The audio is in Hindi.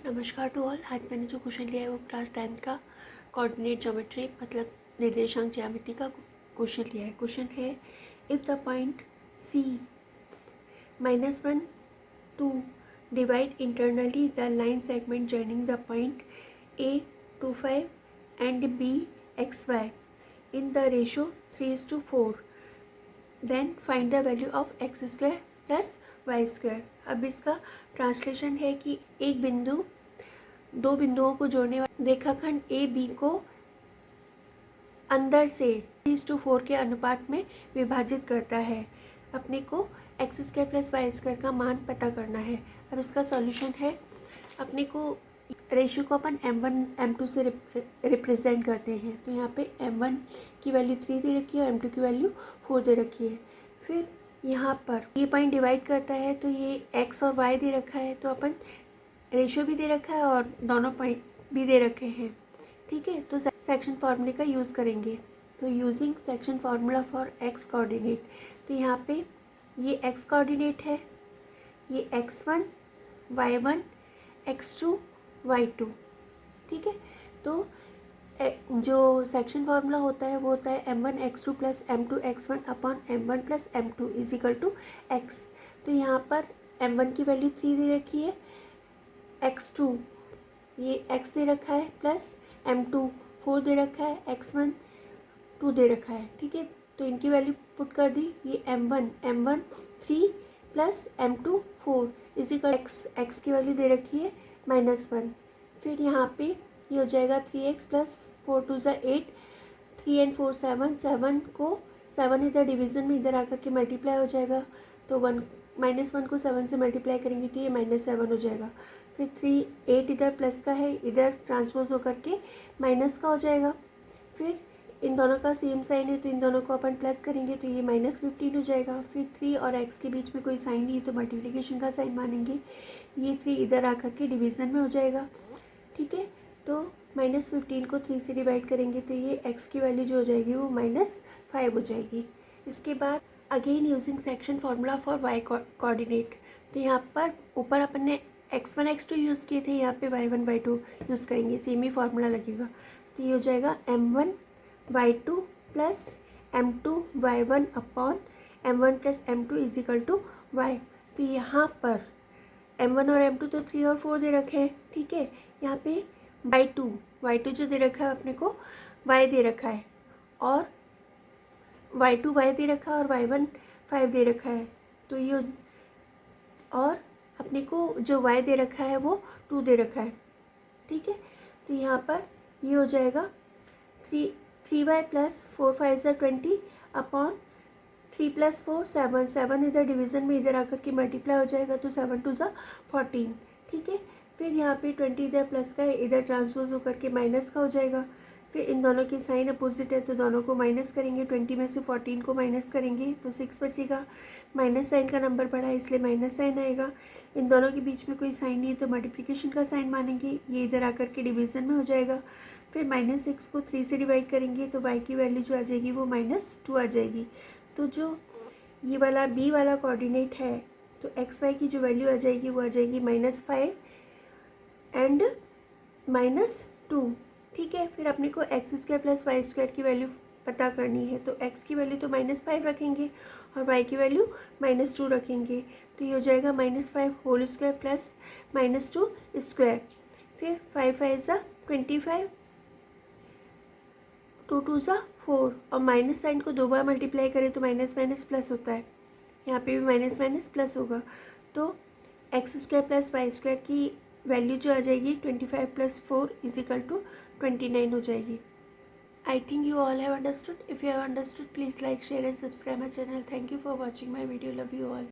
नमस्कार टू ऑल। आज मैंने जो क्वेश्चन लिया है वो क्लास 10th का कोऑर्डिनेट ज्योमेट्री मतलब निर्देशांक ज्यामिति का क्वेश्चन लिया है। क्वेश्चन है if the point C -1 2 divide internally the line segment joining the point A 25 and B XY in the ratio 3:4, then find the value of x square plus y square। अब इसका ट्रांसलेशन है कि एक बिंदु दो बिंदुओं को जोड़ने वाले रेखाखंड ए बी को अंदर से 3:4 के अनुपात में विभाजित करता है। अपने को x square plus y square का मान पता करना है। अब इसका सॉल्यूशन है, अपने को रेशियो को अपन m1 m2 से रिप्रेजेंट करते हैं। तो यहाँ पे m1 की वैल्यू 3 दे रखी है और m2 की वैल्यू 4 दे रखी है। फिर यहाँ पर ये पॉइंट डिवाइड करता है तो ये x और y दे रखा है, तो अपन रेशियो भी दे रखा है और दोनों पॉइंट भी दे रखे हैं। ठीक है, तो सेक्शन फार्मूले का यूज़ करेंगे। तो using section formula for x coordinate, तो यहाँ पे ये x कोऑर्डिनेट है, ये x1 y1 x2 y2। ठीक है, तो जो सेक्शन फार्मूला होता है वो होता है m1 x2 plus m2 x1 upon m1 plus m2 is equal to x। तो यहाँ पर m1 की वैल्यू 3 दे रखी है, x2 ये x दे रखा है, प्लस m2 4 दे रखा है, x1 2 दे रखा है। ठीक है, तो इनकी वैल्यू पुट कर दी। ये m1 3 plus m2 4 is equal x की वैल्यू दे रखी है -1। फिर यहाँ पे ये हो जाएगा 3x प्लस 4 2 ज़ा 8, 3 and 4 7 को 7 इधर डिवीज़न में इधर आकर के मल्टीप्लाई हो जाएगा। तो -1 को 7 से मल्टीप्लाई करेंगे तो ये -7 हो जाएगा। फिर 3 8 इधर प्लस का है, इधर ट्रांसपोज होकर के माइनस का हो जाएगा। फिर इन दोनों का सेम साइन है तो इन दोनों को अपन प्लस करेंगे तो ये -15 हो जाएगा। फिर 3 और x के बीच में कोई साइन नहीं है तो मल्टीप्लिकेशन का साइन मानेंगे। ये 3 इधर आकर के डिवीज़न में हो जाएगा। ठीक है, तो -15 को 3 से डिवाइड करेंगे तो ये x की वैल्यू जो हो जाएगी वो -5 हो जाएगी। इसके बाद again using section formula for y coordinate, तो यहाँ पर ऊपर अपन ने x1 x2 यूज़ किए थे, यहाँ पे y1 y2 यूज़ करेंगे, सेम ही फार्मूला लगेगा। तो ये हो जाएगा m1 y2 plus m2 y1 upon m1 plus m2 is equal to y। तो यहाँ पर m1 और m2 तो 3 और 4 दे रखे हैं। ठीक है, यहाँ पे y2 जो दे रखा है अपने को y दे रखा है, और y2 y दे रखा है और y1 5 दे रखा है। तो ये और अपने को जो y दे रखा है वो 2 दे रखा है। ठीक है, तो यहाँ पर ये हो जाएगा 3y प्लस 4 5 ज़ा 20 अपॉन 3 प्लस 4 7 इधर डिवीज़न में इधर आकर के मल्टीप्लाई हो जाएगा तो 7 2 ज़ा 14। ठीक है, फिर यहाँ पे 20 इधर प्लस का है, इधर ट्रांसपोज होकर के माइनस का हो जाएगा। फिर इन दोनों की साइन अपोजिट है तो दोनों को माइनस करेंगे, 20 में से 14 को माइनस करेंगे तो 6 बचेगा। माइनस साइन का नंबर पड़ा है इसलिए माइनस साइन आएगा। इन दोनों के बीच में कोई साइन नहीं है तो मल्टीप्लिकेशन का साइन मानेंगे, ये इधर आकर के डिवीज़न में हो जाएगा। फिर -6 को 3 से डिवाइड करेंगे तो y की वैल्यू जो आ जाएगी वो -2 आ जाएगी। तो जो ये वाला b वाला कोऑर्डिनेट है तो xy की जो वैल्यू आ जाएगी वो आ जाएगी -5 एंड -2। ठीक है, फिर अपने को x square plus y square की वैल्यू पता करनी है। तो x की वैल्यू तो -5 रखेंगे और y की वैल्यू -2 रखेंगे। तो ये हो जाएगा -5 होल स्क्वायर प्लस -2 स्क्वायर। फिर 5 5 ज़ा 25, 2 2 ज़ा 4, और माइनस साइन को 2 बार मल्टीप्लाई करें तो माइनस माइनस प्लस होता है, यहाँ पे भी माइनस माइनस प्लस होगा। तो x square plus y square की वैल्यू जो आ जाएगी 25 प्लस 4 इज इक्वल टू 29 हो जाएगी। I think you all have understood. If you have understood, please like, share and subscribe my channel. Thank you for watching my video. Love you all.